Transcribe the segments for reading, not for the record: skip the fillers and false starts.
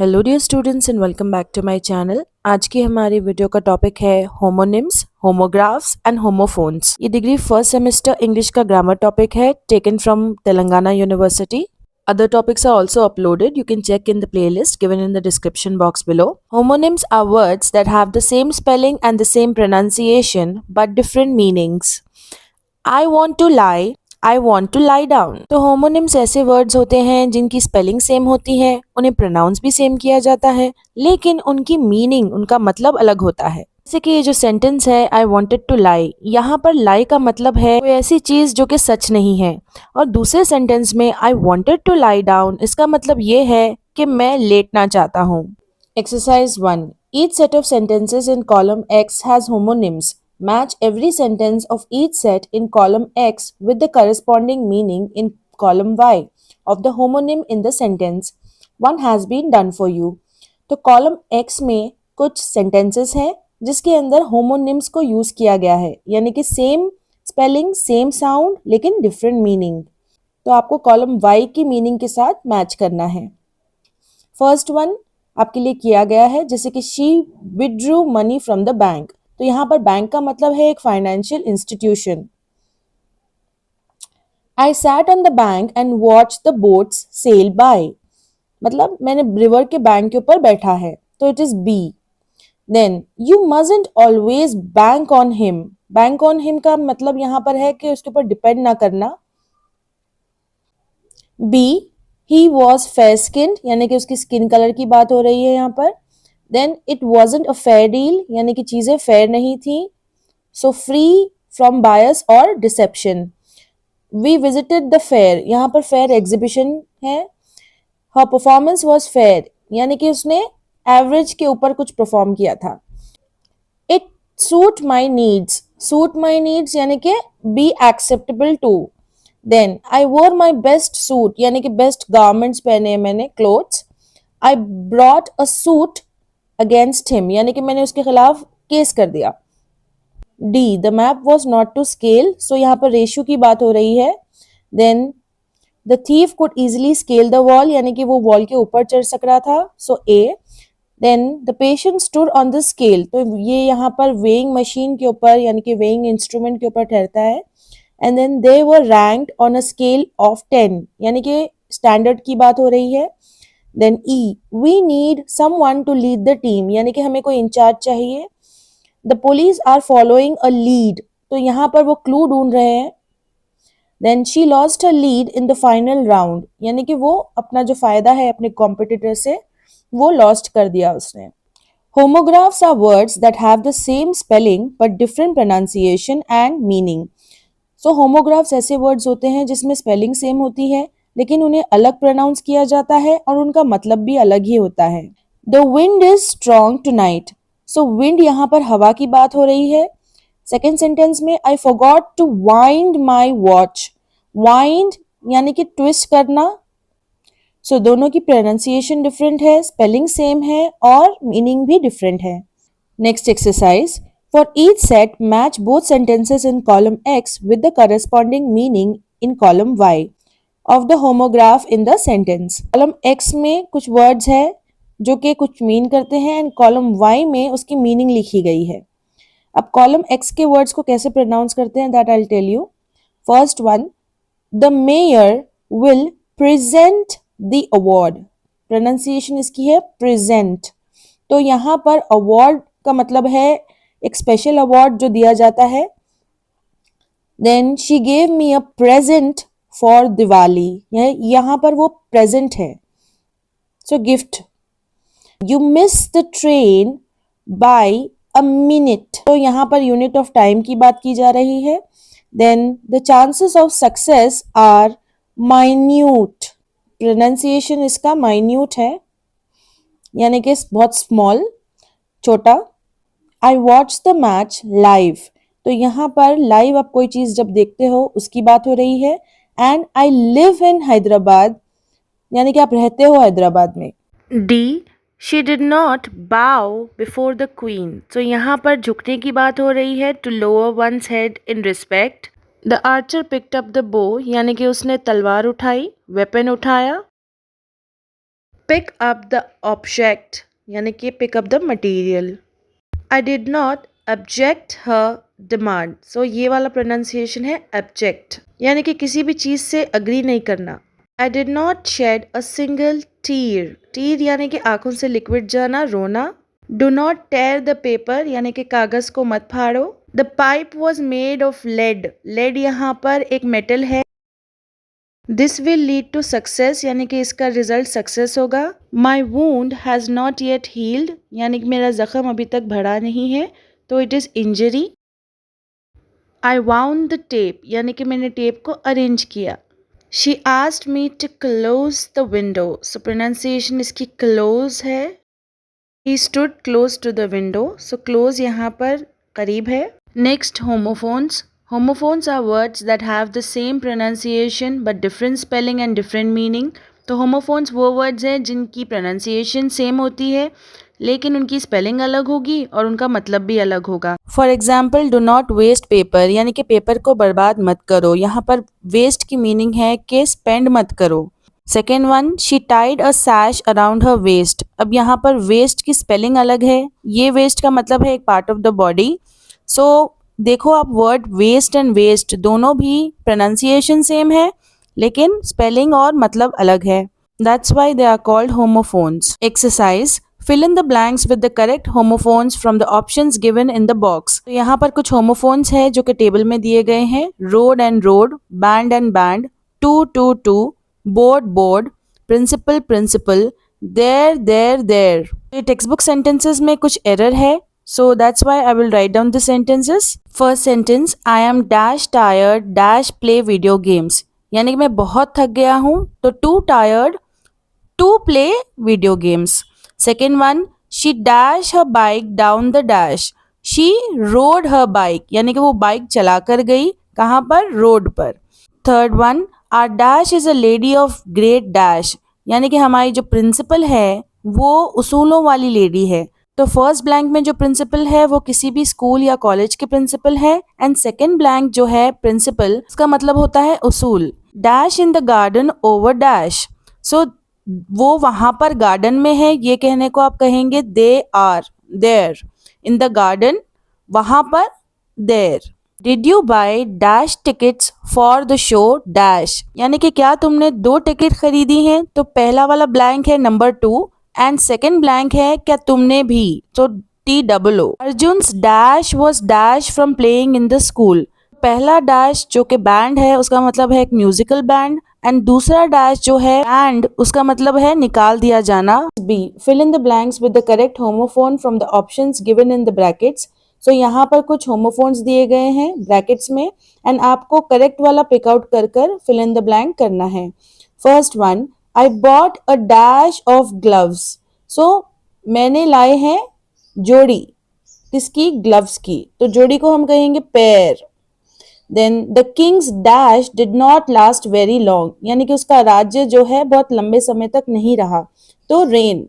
Hello dear students and welcome back to my channel. आज की हमारी वीडियो का टॉपिक है होमोनिम्स, होमोग्राफ्स एंड होमोफोन्स। ये डिग्री फर्स्ट सेमेस्टर इंग्लिश का ग्रामर टॉपिक है, taken from Telangana university. Other topics are also uploaded. You can check in the playlist given in the description box below. Homonyms are words that have the same spelling and the same pronunciation but different meanings. I want to lie, I want to lie down. तो homonyms ऐसे words होते हैं जिनकी spelling same होती है, उन्हें pronounce भी same किया जाता है, लेकिन उनकी मीनिंग, उनका मतलब अलग होता है. जैसे कि ये जो सेंटेंस है आई वॉन्टेड टू लाई, यहाँ पर लाई का मतलब है कोई ऐसी चीज जो कि सच नहीं है. और दूसरे सेंटेंस में I wanted to lie down, इसका मतलब ये है कि मैं लेटना चाहता हूँ. Exercise 1. Each set of sentences in column X has homonyms. Match every sentence of each set in column X with the corresponding meaning in column Y of the homonym in the sentence. One has been done for you. तो column X में कुछ sentences हैं जिसके अंदर homonyms को use किया गया है, यानी कि सेम स्पेलिंग, सेम साउंड, लेकिन डिफरेंट मीनिंग. तो आपको कॉलम Y की मीनिंग के साथ मैच करना है. फर्स्ट वन आपके लिए किया गया है, जैसे कि she withdrew money from the bank. तो यहाँ पर बैंक का मतलब है एक financial institution. I sat on the bank and watch the boats sail by, मतलब मैंने रिवर के बैंक के ऊपर बैठा है, तो it is B. Then you मजंट always bank on him. Bank on him का मतलब यहाँ पर है कि उसके ऊपर डिपेंड ना करना. B, he was fair skinned, यानी कि उसकी स्किन कलर की बात हो रही है यहाँ पर. Then it wasn't a fair deal, यानी कि चीजें फेयर नहीं थी. सो फ्री फ्रॉम बायस और deception. We visited the fair, यहाँ पर फेयर एग्जीबिशन है. हर परफॉर्मेंस वॉज फेयर, यानी कि उसने एवरेज के ऊपर कुछ परफॉर्म किया था. It suit my needs, suit my needs यानी कि be acceptable to. Then I wore my best suit, यानी कि बेस्ट गारमेंट्स पहने मैंने, clothes. I brought a suit against him, यानी कि मैंने उसके खिलाफ केस कर दिया. D, the map was not to scale, so यहाँ पर रेशियो की बात हो रही है. Then the thief could easily scale the wall, यानी कि वो वॉल के ऊपर चढ़ सक रहा था, so A. Then the patient stood on the scale, तो ये यहाँ पर वेइंग मशीन के ऊपर, यानी कि वेइंग इंस्ट्रूमेंट के ऊपर ठहरता है. And then they were ranked on a scale of 10, यानी कि स्टैंडर्ड की बात हो रही है. Then E, we need someone to lead the team, यानी कि हमें कोई इंचार्ज चाहिए. The police are following a lead, तो यहाँ पर वो क्लू ढूंढ रहे हैं. Then she lost her lead in the final round, यानी कि वो अपना जो फायदा है अपने कॉम्पिटिटर से वो लॉस्ट कर दिया उसने. Homographs are words that have the same spelling but different pronunciation and meaning. So homographs ऐसे वर्ड्स होते हैं जिसमें स्पेलिंग सेम होती है, लेकिन उन्हें अलग प्रोनाउंस किया जाता है और उनका मतलब भी अलग ही होता है. The wind is strong tonight, so wind यहाँ पर हवा की बात हो रही है. सेकेंड सेंटेंस में I forgot to wind my watch, wind यानी कि ट्विस्ट करना. सो दोनों की प्रोनाउंसिएशन डिफरेंट है, स्पेलिंग सेम है और मीनिंग भी डिफरेंट है. Next exercise. For each set, match both sentences in column X with the corresponding meaning in column Y of the homograph in the sentence. Column X में कुछ words है जो कि कुछ मीन करते हैं एंड column Y में उसकी मीनिंग लिखी गई है. अब column X के words को कैसे प्रोनाउंस करते हैं that I'll tell you. First one, the mayor will present the award. Pronunciation इसकी है present. तो यहाँ पर award का मतलब है एक स्पेशल अवार्ड जो दिया जाता है. Then she gave me a present for Diwali, यहाँ पर वो प्रेजेंट है, so gift. You miss the train by a minute, तो यहाँ पर यूनिट ऑफ टाइम की बात की जा रही है. Then the chances of success are minute, pronunciation इसका माइन्यूट है, यानी कि बहुत स्मॉल, छोटा. I watch the match live, तो यहाँ पर लाइव आप कोई चीज जब देखते हो उसकी बात हो रही है. And I live in Hyderabad, यानी कि आप रहते हो हैदराबाद में. D, she did not bow before the queen, तो यहाँ पर झुकने की बात हो रही है, to lower one's head in respect. The archer picked up the bow, यानी कि उसने तलवार उठाई, वेपन उठाया. पिक अप द ऑब्जेक्ट यानी कि pick up the material. I did not object her demand. So ये वाला प्रोनाउंसिएशन है ऑब्जेक्ट यानी कि किसी भी चीज़ से अग्री नहीं करना। I did not shed a single tear. Tear यानी कि आंखों से लिक्विड जाना, रोना। Do not tear the paper यानी कि कागज को मत फाड़ो। The pipe was made of lead. Lead यहाँ पर एक मेटल है। This will lead to success यानी कि इसका रिजल्ट सक्सेस होगा। My wound has not yet healed यानी कि मेरा जख्म अभी तक भरा नहीं है, तो it is injury. I wound the tape यानी कि मैंने टेप को अरेंज किया। She asked me to close the window. So pronunciation इसकी क्लोज है। He stood close to the window. So close यहाँ पर करीब है। Next, homophones. Homophones are words that have the same pronunciation but different spelling and different meaning. तो homophones वो words हैं जिनकी pronunciation same होती है लेकिन उनकी spelling अलग होगी और उनका मतलब भी अलग होगा। For example, do not waste paper यानी कि पेपर को बर्बाद मत करो। यहाँ पर waste की meaning है कि spend मत करो। Second one, she tied a sash around her waist. अब यहाँ पर वेस्ट की स्पेलिंग अलग है। ये वेस्ट का मतलब है एक पार्ट ऑफ द बॉडी। सो देखो आप वर्ड वेस्ट एंड वेस्ट दोनों भी प्रोनाउंसिएशन सेम है लेकिन स्पेलिंग और मतलब अलग है। That's why they are called homophones. Exercise, fill in the blanks with the correct homophones from the options given in the box। तो यहाँ पर कुछ homophones है जो कि टेबल में दिए गए हैं। road and road, band and band, to, board board, principal principal, there। ये टेक्स्ट बुक सेंटेंसेस में कुछ एरर है, so that's why I will write down the sentences. First sentence, I am dash tired dash play video games यानी कि मैं बहुत थक गया हूँ, तो too tired to play video games. Second one, she dash her bike down the dash. She rode her bike यानी कि वो बाइक चला कर गई, कहाँ पर, रोड पर। Third one, R dash is a lady of great dash यानी कि हमारी जो प्रिंसिपल है वो उसूलों वाली लेडी है। तो फर्स्ट ब्लैंक में जो प्रिंसिपल है वो किसी भी स्कूल या कॉलेज के प्रिंसिपल है एंड सेकेंड ब्लैंक जो है प्रिंसिपल, उसका मतलब होता है उसूल। Dash in the garden over dash. So वो वहां पर गार्डन में है, ये कहने को आप कहेंगे they are there in the garden, वहां पर there. Did you buy dash tickets for the show dash यानी कि क्या तुमने 2 टिकट खरीदी हैं, तो पहला वाला ब्लैंक है नंबर 2 एंड सेकेंड ब्लैंक है क्या तुमने भी, तो TOO। Arjun's dash was dash from playing in the school. पहला डैश जो कि बैंड है उसका मतलब है एक म्यूजिकल बैंड एंड दूसरा डैश जो है बैंड उसका मतलब है निकाल दिया जाना। B, fill in the blanks with the correct homophone from the options given in the brackets. So यहाँ पर कुछ होमोफोन्स दिए गए हैं ब्रैकेट्स में एंड आपको करेक्ट वाला पिक आउट कर कर फिल इन द ब्लैंक करना है। First one, I bought a dash of gloves. So मैंने लाए हैं जोड़ी, किसकी, ग्लव्स की, तो जोड़ी को हम कहेंगे pair. Then the king's dash did not last very long यानी कि उसका राज्य जो है बहुत लंबे समय तक नहीं रहा, तो rain.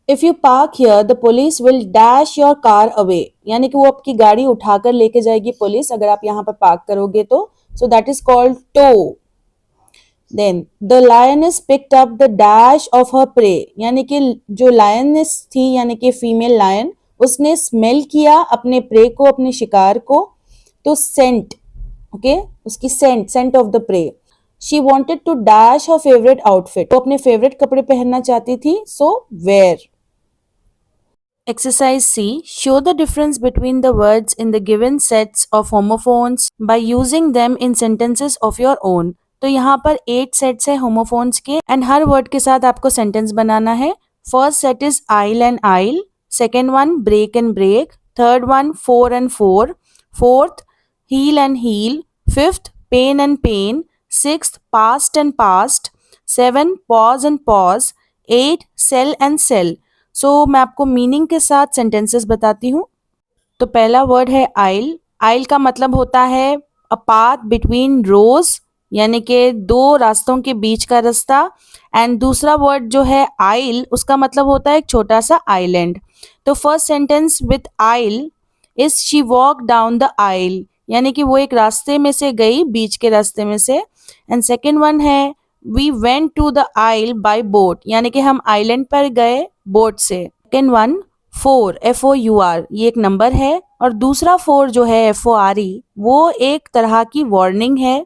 If you park here the police will dash your car away यानी कि वो आपकी गाड़ी उठाकर लेके जाएगी पुलिस अगर आप यहाँ पर पार्क करोगे तो, so that is called tow. Then the lioness picked up the dash of her prey यानी कि जो लायनेस थी यानी कि फीमेल लायन, उसने स्मेल किया अपने प्रे को, अपने शिकार को, तो सेंट, ओके, उसकी scent of the prey. She wanted to dash her favourite outfit, वो अपने फेवरेट कपड़े पहनना चाहती थी, so wear. Exercise C. Show the difference between the words in the given sets of homophones by using them in sentences of your own. तो यहाँ पर 8 sets है homophones के एंड हर वर्ड के साथ आपको सेंटेंस बनाना है। First set is aisle and isle, second one break and brake, third one four and for, fourth heel and heal, fifth pain and pane, sixth past and passed, seven pause and paws, eight sale and sail. So मैं आपको meaning के साथ sentences बताती हूँ। तो पहला word है आइल। आइल का मतलब होता है अ पाथ बिटवीन रोज यानी कि 2 रास्तों के बीच का रास्ता एंड दूसरा वर्ड जो है आइल उसका मतलब होता है एक छोटा सा आइलैंड। तो first sentence with aisle is she walk down the aisle यानी कि वो एक रास्ते में से गई, बीच के रास्ते में से। एंड सेकेंड वन है we went to the isle by boat, यानी कि हम आइलैंड पर गए बोट से। सेकेंड वन, 4 FOUR, ये एक नंबर है, और दूसरा 4 जो है FORE, वो एक तरह की वार्निंग है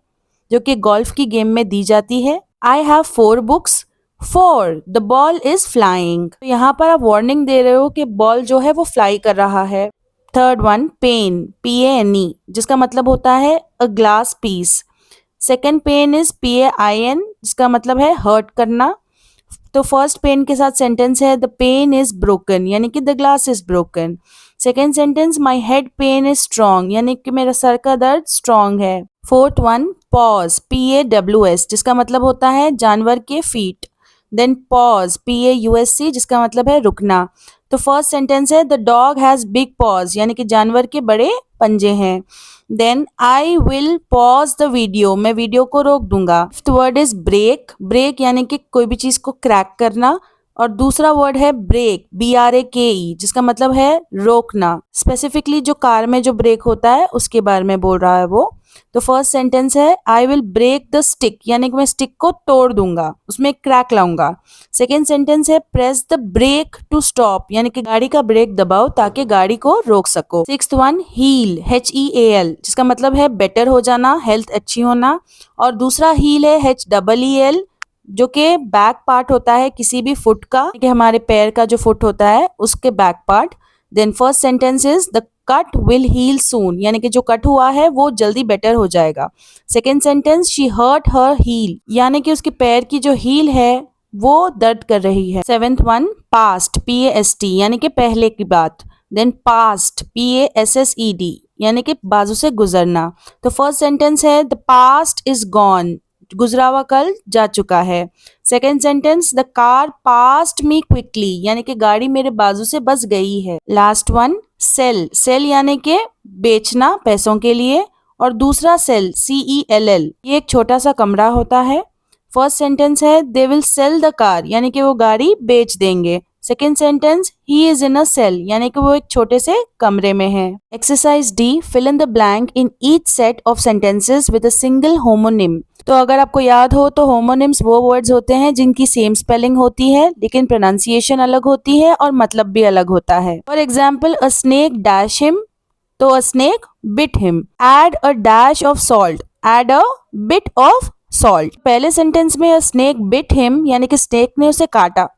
जो कि गोल्फ की गेम में दी जाती है। I have 4 books, 4 the ball is flying. यहाँ पर आप वार्निंग दे रहे हो कि बॉल जो है वो फ्लाई कर रहा है। थर्ड वन, पेन, PANE, जिसका मतलब होता है a glass piece. Second pain is PAIN, जिसका मतलब है हर्ट करना। तो फर्स्ट पेन के साथ सेंटेंस है द पेन इज ब्रोकन, यानी कि the glass is broken. Second sentence, my head pen is strong, यानी कि मेरा सर का दर्द स्ट्रॉन्ग है। फोर्थ वन, पॉज, PAWS, जिसका मतलब होता है जानवर के फीट। देन पॉज, PAUSC, जिसका मतलब है रुकना। तो फर्स्ट सेंटेंस है the dog has big paws, यानी कि जानवर के बड़े पंजे हैं। Then I will pause the video, मैं वीडियो को रोक दूंगा। Fifth word is break, break यानी कि कोई भी चीज को क्रैक करना, और दूसरा वर्ड है ब्रेक, BRAKE, जिसका मतलब है रोकना। स्पेसिफिकली जो कार में जो ब्रेक होता है उसके बारे में बोल रहा है वो। तो फर्स्ट सेंटेंस है I will break the stick, यानी कि मैं स्टिक को तोड़ दूंगा, उसमें क्रैक लाऊंगा। सेकेंड सेंटेंस है press the brake to stop, यानी कि गाड़ी का ब्रेक दबाओ ताकि गाड़ी को रोक सको। सिक्स्थ वन, हील, HEAL, जिसका मतलब है बेटर हो जाना, हेल्थ अच्छी होना, और दूसरा हील है HEEL, जो कि बैक पार्ट होता है किसी भी फुट का, कि हमारे पैर का जो फुट होता है उसके back part. Then first sentence is the cut will heal soon, यानी कि जो कट हुआ है वो जल्दी बेटर हो जाएगा। Second sentence, she hurt her heel, यानी कि उसके पैर की जो हील है वो दर्द कर रही है। सेवेंथ वन, पास्ट, PAST, यानी कि पहले की बात। देन पास्ट, PASSED, यानी कि बाजू से गुजरना। तो फर्स्ट सेंटेंस है द पास्ट इज गॉन, गुजरा हुआ कल जा चुका है। Second sentence, the car past me quickly, यानी कि गाड़ी मेरे बाजू से बस गई है। लास्ट वन, सेल, सेल यानी कि बेचना पैसों के लिए, और दूसरा सेल, CELL, ये एक छोटा सा कमरा होता है। फर्स्ट सेंटेंस है they will sell the car, यानी कि वो गाड़ी बेच देंगे। Second sentence, he is in a cell, यानी कि वो एक छोटे से कमरे में है। Exercise D, fill in the blank in each set of sentences with a single homonym. तो अगर आपको याद हो तो होमोनिम्स वो वर्ड्स होते हैं जिनकी सेम स्पेलिंग होती है लेकिन प्रोनाउंसिएशन अलग होती है और मतलब भी अलग होता है। For example, a snake dash him, तो a snake bit him. Add a dash of salt, add a bit of salt. पहले सेंटेंस में अ स्नेक बिट हिम, यानी कि स्नेक ने उसे काटा।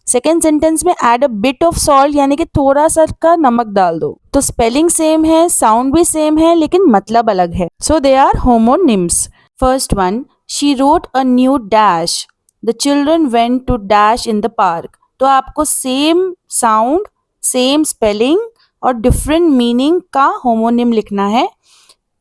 सेकेंड सेंटेंस में add a bit of salt, यानी कि थोड़ा सा का नमक डाल दो। तो स्पेलिंग सेम है, साउंड भी सेम है, लेकिन मतलब अलग है। So they are homonyms. First one, she wrote a new dash, the children went to dash in the park. तो आपको सेम साउंड, सेम स्पेलिंग और डिफरेंट मीनिंग का होमोनिम लिखना है।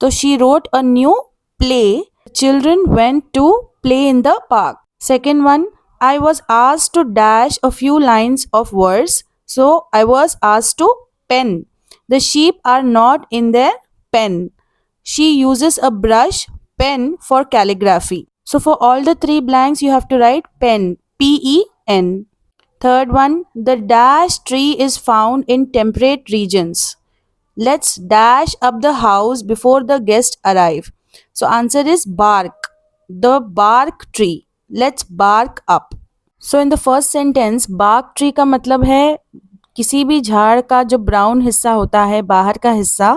तो she wrote a new play, children went to play in the park. Second one, I was asked to dash a few lines of words, so I was asked to pen. The sheep are not in their pen. She uses a brush, pen for calligraphy. So for all the three blanks, you have to write pen, PEN. Third one, the dash tree is found in temperate regions. Let's dash up the house before the guests arrive. So answer is bark, the bark tree. Let's bark up. So in the first sentence, bark tree का मतलब है किसी भी झाड़ का जो brown हिस्सा होता है, बाहर का हिस्सा।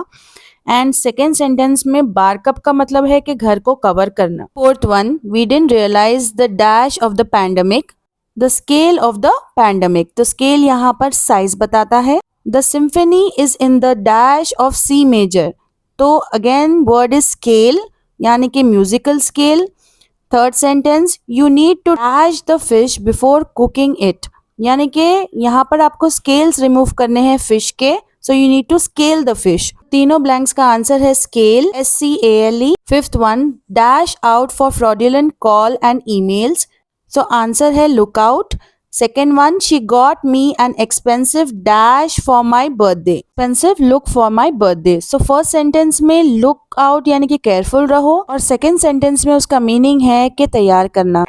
एंड सेकेंड सेंटेंस में bark up का मतलब है कि घर को कवर करना। Fourth one, we didn't realize the dash of the pandemic, the scale of the pandemic। तो scale यहाँ पर size बताता है। The symphony is in the dash of C major। तो again word is scale, यानी कि musical scale। Third sentence, you need to dash the fish before cooking it, यानी कि यहाँ पर आपको स्केल्स रिमूव करने हैं फिश के, so you need to scale the fish. तीनों ब्लैंक्स का आंसर है scale, SCALE। Fifth one, dash out for fraudulent call and emails, so answer है look out. Second one, she got me an expensive dash for my birthday, expensive look for my birthday. So first sentence में look out यानी कि careful रहो, और second sentence में उसका meaning है कि तैयार करना।